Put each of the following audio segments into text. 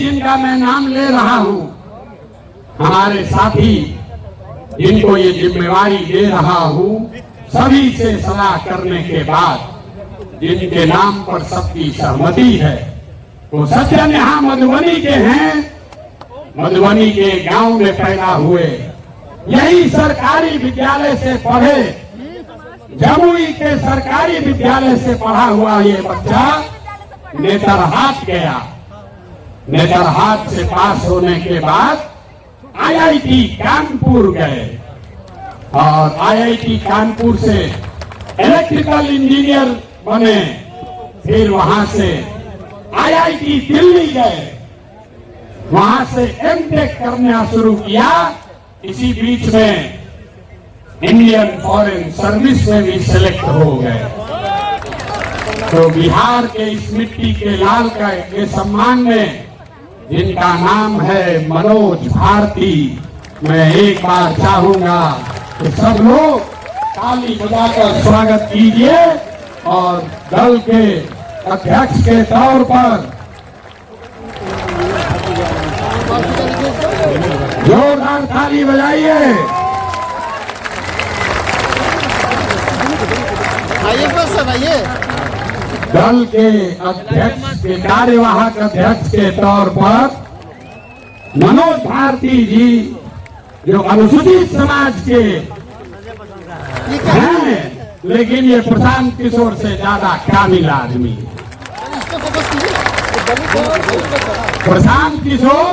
जिनका मैं नाम ले रहा हूं, हमारे साथी जिनको ये जिम्मेवारी दे रहा हूं, सभी से सलाह करने के बाद जिनके नाम पर सबकी सहमति है, वो सज्जन यहाँ मधुबनी के हैं, मधुबनी के गांव में पैदा हुए, यही सरकारी विद्यालय से पढ़े, जमुई के सरकारी विद्यालय से पढ़ा हुआ ये बच्चा नेतरहाट गया। नेतरहाट से पास होने के बाद आईआईटी कानपुर गए और आईआईटी कानपुर से इलेक्ट्रिकल इंजीनियर बने। फिर वहां से आईआईटी दिल्ली गए, वहां से एमटेक करना शुरू किया। इसी बीच में इंडियन फॉरेन सर्विस में भी सिलेक्ट हो गए। तो बिहार के इस मिट्टी के लाल का के सम्मान में जिनका नाम है मनोज भारती, मैं एक बार चाहूंगा कि सब लोग ताली बजाकर स्वागत कीजिए और दल के अध्यक्ष के तौर पर जोरदार ताली बजाइए। दल के अध्यक्ष के कार्यवाहक अध्यक्ष के तौर पर मनोज भारती जी, जो अनुसूचित समाज के हैं, लेकिन ये प्रशांत किशोर से ज्यादा काबिल आदमी है। प्रशांत किशोर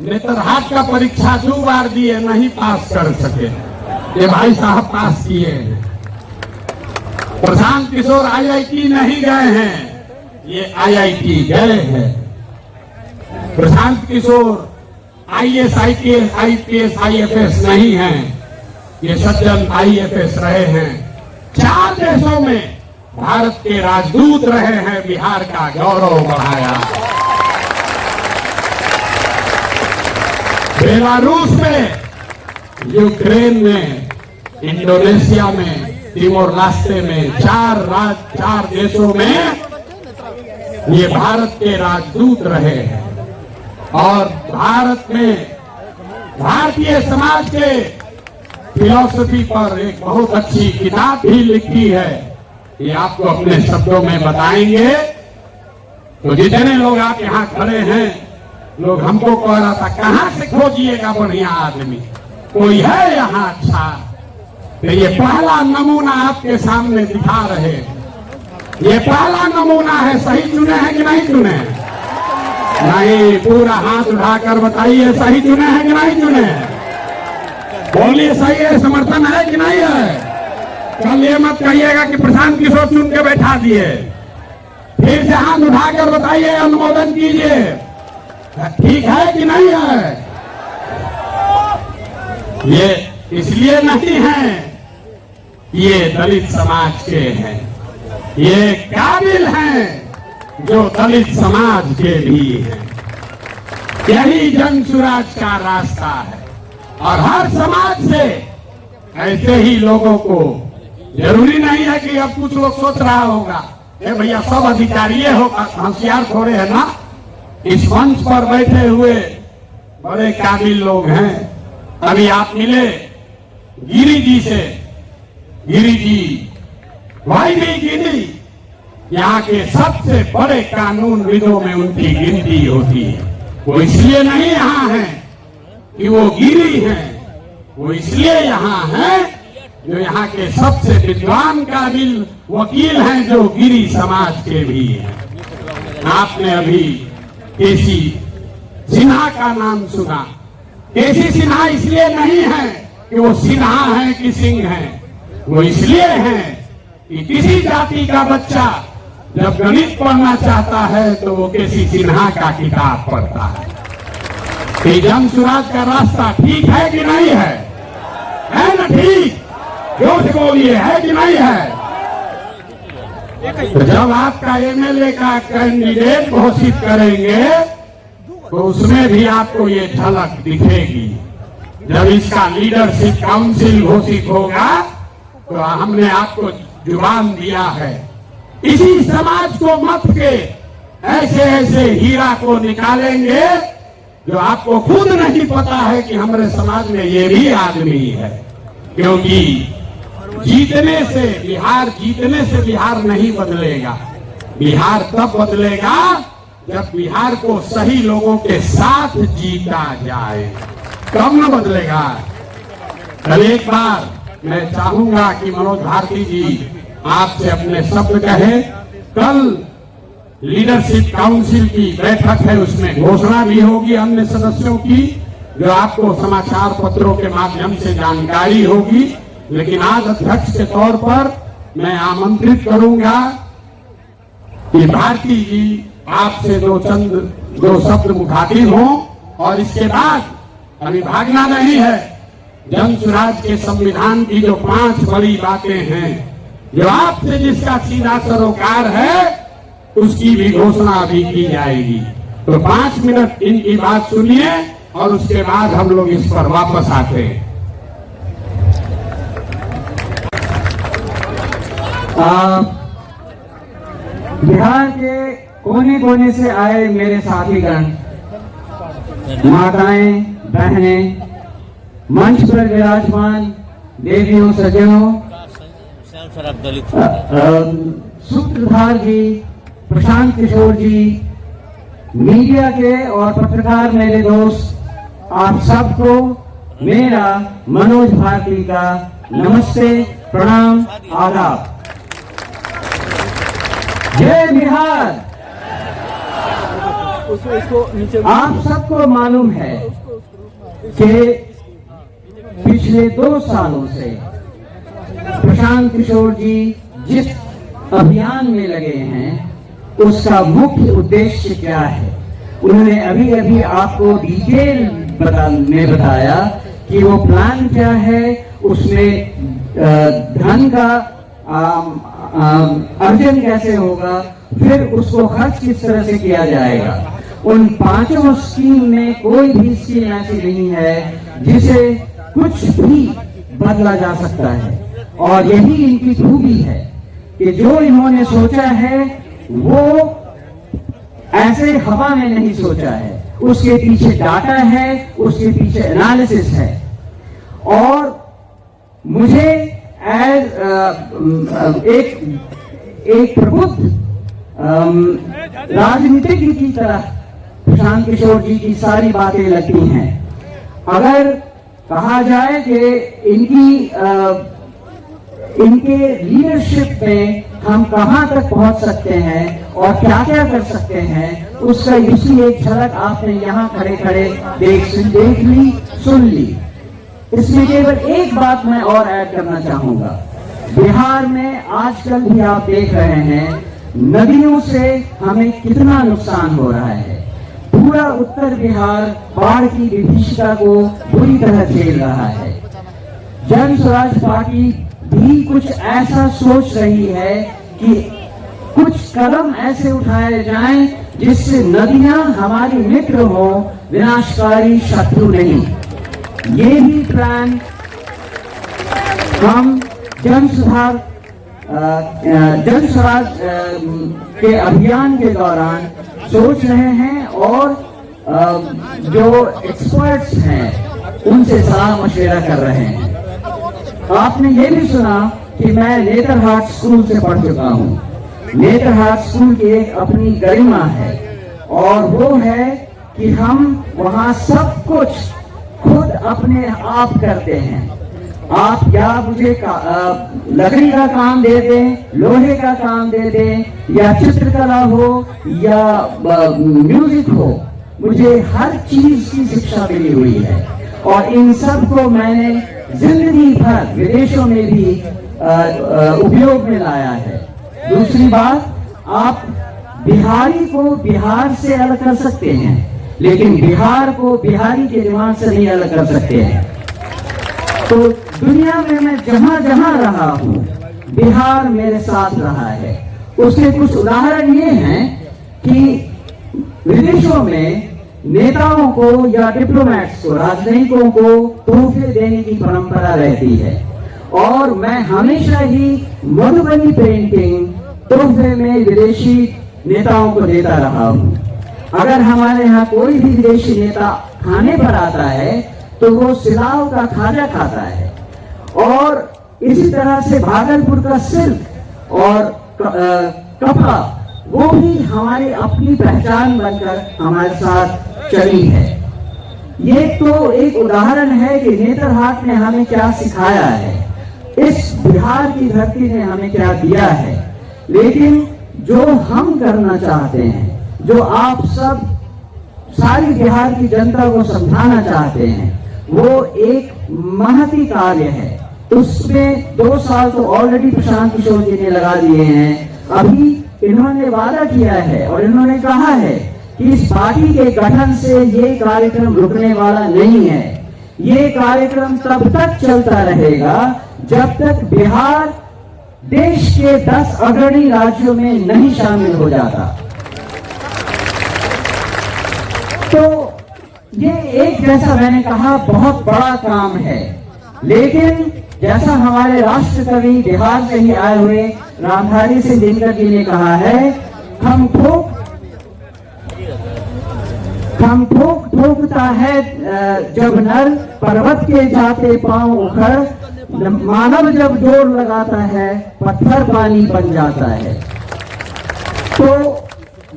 नेतरहाट का परीक्षा 2 बार दिए, नहीं पास कर सके, ये भाई साहब पास किए हैं। प्रशांत किशोर आईआईटी नहीं गए हैं, ये आईआईटी गए हैं। Prashant Kishor IAS, IPS, IFS नहीं हैं, ये सज्जन आईएफएस रहे हैं। 4 देशों में भारत के राजदूत रहे हैं, बिहार का गौरव बढ़ाया। बेलारूस में, यूक्रेन में, इंडोनेशिया में, तिमोर रास्ते में, 4 देशों में ये भारत के राजदूत रहे हैं। और भारत में भारतीय समाज के फिलॉसफी पर एक बहुत अच्छी किताब भी लिखी है, ये आपको अपने शब्दों में बताएंगे। तो जितने लोग आप यहाँ खड़े हैं, लोग हमको कह रहा था कहाँ से खोजिएगा बढ़िया आदमी, कोई है यहाँ अच्छा? तो ये पहला नमूना आपके सामने दिखा रहे, ये पहला नमूना है। सही चुने हैं कि नहीं चुने? नहीं, पूरा हाथ उठाकर बताइए सही चुने हैं कि नहीं चुने? बोलिए सही है, समर्थन है कि नहीं है? कल ये मत कहिएगा कि प्रशांत किशोर चुन के बैठा दिए। फिर से हाथ उठाकर बताइए, अनुमोदन कीजिए, ठीक है कि नहीं है? ये इसलिए नहीं है, ये दलित समाज के हैं, ये काबिल हैं जो दलित समाज के भी हैं। यही जन सुराज का रास्ता है और हर समाज से ऐसे ही लोगों को, जरूरी नहीं है कि अब कुछ लोग सोच रहा होगा ए भैया सब अधिकारी हो, होशियार थोड़े है ना। इस मंच पर बैठे हुए बड़े काबिल लोग हैं। अभी आप मिले गिरी जी से, गिरी जी, भाई भी गिरी, यहाँ के सबसे बड़े कानून विदों में उनकी गिनती होती है। वो इसलिए नहीं यहाँ है कि वो गिरी हैं, वो इसलिए यहाँ हैं जो यहाँ के सबसे विद्वान काबिल वकील हैं, जो गिरी समाज के भी हैं। आपने अभी केसी सिन्हा का नाम सुना। केसी सिन्हा इसलिए नहीं है कि वो सिन्हा है कि सिंह है, वो इसलिए है कि किसी जाति का बच्चा जब गणित पढ़ना चाहता है तो वो केसी सिन्हा का किताब पढ़ता है। कि जन सुराज का रास्ता ठीक है कि नहीं है? है ना ठीक? जोर से बोलिए, है कि नहीं है? तो जब आपका एमएलए का कैंडिडेट घोषित करेंगे तो उसमें भी आपको ये झलक दिखेगी। जब इसका लीडरशिप काउंसिल घोषित होगा तो हमने आपको जुबान दिया है, इसी समाज को मत के ऐसे ऐसे हीरा को निकालेंगे जो आपको खुद नहीं पता है कि हमारे समाज में ये भी आदमी है। क्योंकि जीतने से बिहार नहीं बदलेगा। बिहार तब बदलेगा जब बिहार को सही लोगों के साथ जीता जाए, तब न बदलेगा। कल एक बार मैं चाहूंगा कि मनोज भारती जी आपसे अपने शब्द कहे। कल लीडरशिप काउंसिल की बैठक है, उसमें घोषणा भी होगी अन्य सदस्यों की, जो आपको समाचार पत्रों के माध्यम से जानकारी होगी। लेकिन आज अध्यक्ष के तौर पर मैं आमंत्रित करूंगा कि भारती जी आपसे दो शब्द मुखातिब हों, और इसके बाद अभी भागना नहीं है। जन स्वराज के संविधान की जो 5 बड़ी बातें हैं, जो आपसे जिसका सीधा सरोकार है, उसकी भी घोषणा अभी की जाएगी। तो 5 मिनट इनकी बात सुनिए और उसके बाद हम लोग इस पर वापस आते हैं। बिहार के कोने कोने से आए मेरे साथीगण, माताएं, बहनें, मंच पर विराजमान देवियों, सज्जनों, सूत्रधार जी, प्रशांत किशोर जी, मीडिया के और पत्रकार मेरे दोस्त, आप सबको मेरा मनोज भारती का नमस्ते, प्रणाम, आदाब। जय बिहार। आप सबको मालूम है कि पिछले 2 सालों से प्रशांत किशोर जी जिस अभियान में लगे हैं, उसका मुख्य उद्देश्य क्या है। उन्होंने अभी अभी आपको डिटेल में बताया कि वो प्लान क्या है, उसमें धन का अर्जन कैसे होगा, फिर उसको खर्च किस तरह से किया जाएगा। उन 5 स्कीम में कोई भी स्कीम ऐसी नहीं है जिसे कुछ भी बदला जा सकता है। और यही इनकी खूबी है कि जो इन्होंने सोचा है वो ऐसे हवा में नहीं सोचा है, उसके पीछे डाटा है, उसके पीछे एनालिसिस है। और मुझे एक प्रबुद्ध राजनीतिज्ञ की तरह प्रशांत किशोर जी की सारी बातें लगती हैं। अगर कहा जाए कि इनके लीडरशिप में हम कहां तक पहुंच सकते हैं और क्या क्या कर सकते हैं, उसका इसी एक झलक आपने यहां खड़े खड़े देख ली, सुन ली। इसमें केवल एक बात मैं और ऐड करना चाहूंगा। बिहार में आजकल भी आप देख रहे हैं नदियों से हमें कितना नुकसान हो रहा है। पूरा उत्तर बिहार बाढ़ की विभीषिका को बुरी तरह झेल रहा है। जन स्वराज पार्टी भी कुछ ऐसा सोच रही है कि कुछ कदम ऐसे उठाए जाएं जिससे नदियां हमारी मित्र हो, विनाशकारी शत्रु नहीं। ये भी प्लान हम जन स्वराज के अभियान के दौरान सोच रहे हैं और जो एक्सपर्ट्स हैं उनसे सलाह मशवरा कर रहे हैं। आपने ये भी सुना कि मैं नेतरहाट स्कूल से पढ़ चुका हूँ। नेतरहाट स्कूल की एक अपनी गरिमा है और वो है कि हम वहाँ सब कुछ खुद अपने आप करते हैं। आप या मुझे लकड़ी का काम दे दें, लोहे का काम दे दें, या चित्रकला हो या म्यूजिक हो, मुझे हर चीज की शिक्षा मिली हुई है और इन सब को मैंने जिंदगी भर विदेशों में भी उपयोग में लाया है। दूसरी बात, आप बिहारी को बिहार से अलग कर सकते हैं, लेकिन बिहार को बिहारी के दिमाग से नहीं अलग कर सकते हैं। तो दुनिया में मैं जहां जहां रहा हूं, बिहार मेरे साथ रहा है। उसके कुछ उदाहरण ये हैं कि विदेशों में नेताओं को या डिप्लोमेट्स को, राजनयिकों को तोहफे देने की परंपरा रहती है और मैं हमेशा ही मधुबनी पेंटिंग तोहफे में विदेशी नेताओं को देता रहा हूँ। अगर हमारे यहाँ कोई भी विदेशी नेता खाने पर आता है तो वो सिलाव का खाजा खाता है। और इसी तरह से भागलपुर का सिल्क और कपड़ा वो भी हमारी अपनी पहचान बनकर हमारे साथ चली है। ये तो एक उदाहरण है कि नेतरहाट ने हमें क्या सिखाया है, इस बिहार की धरती ने हमें क्या दिया है। लेकिन जो हम करना चाहते हैं, जो आप सब सारी बिहार की जनता को समझाना चाहते हैं, वो एक महती कार्य है। उसमें 2 साल तो ऑलरेडी प्रशांत किशोर जी ने लगा दिए हैं। अभी इन्होंने वादा किया है और इन्होंने कहा है कि इस पार्टी के गठन से ये कार्यक्रम रुकने वाला नहीं है। ये कार्यक्रम तब तक चलता रहेगा जब तक बिहार देश के 10 अग्रणी राज्यों में नहीं शामिल हो जाता। तो ये एक, जैसा मैंने कहा, बहुत बड़ा काम है। लेकिन जैसा हमारे राष्ट्र कवि बिहार से ही आए हुए रामधारी सिंह दिनकर जी ने कहा है, हम ठोकता है जब नर, पर्वत के जाते पांव उखड़, मानव जब जोर लगाता है पत्थर पानी बन जाता है। तो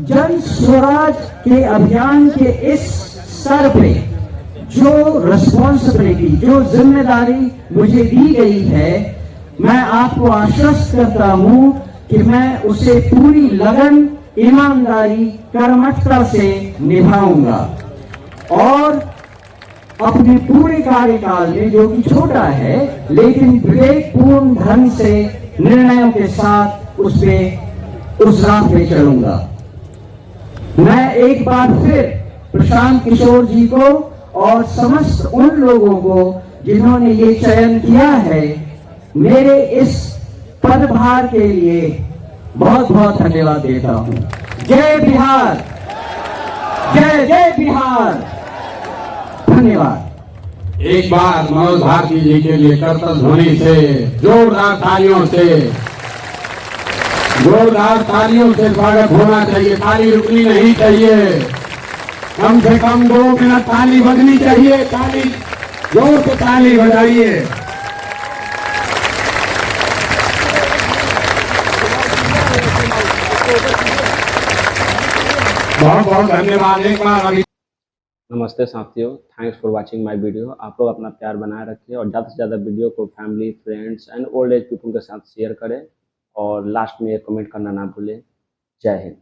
जन स्वराज के अभियान के इस स्तर पे जो रिस्पॉन्सिबिलिटी, जो जिम्मेदारी मुझे दी गई है, मैं आपको आश्वस्त करता हूं कि मैं उसे पूरी लगन, ईमानदारी, कर्मठता से निभाऊंगा और अपने पूरे कार्यकाल में, जो कि छोटा है लेकिन विवेकपूर्ण ढंग से निर्णयों के साथ उस राह पे चलूंगा। मैं एक बार फिर प्रशांत किशोर जी को और समस्त उन लोगों को जिन्होंने ये चयन किया है, मेरे इस पदभार के लिए बहुत बहुत धन्यवाद देता हूं। जय बिहार, जय जय बिहार। धन्यवाद। एक बार मनोज भारती जी के लिए करतल ध्वनि से, जोरदार तालियों से स्वागत होना चाहिए। ताली रुकनी नहीं चाहिए, कम से कम 2 मिनट ताली बजनी चाहिए। ताली, जोर से ताली बजाइए। बहुत बहुत धन्यवाद। एक बार अभी नमस्ते साथियों, thanks for watching my video. आप लोग अपना प्यार बनाए रखें और ज़्यादा से ज़्यादा वीडियो को family, friends and old age people के साथ शेयर करें और लास्ट में एक कमेंट करना ना भूलें। जय हिंद।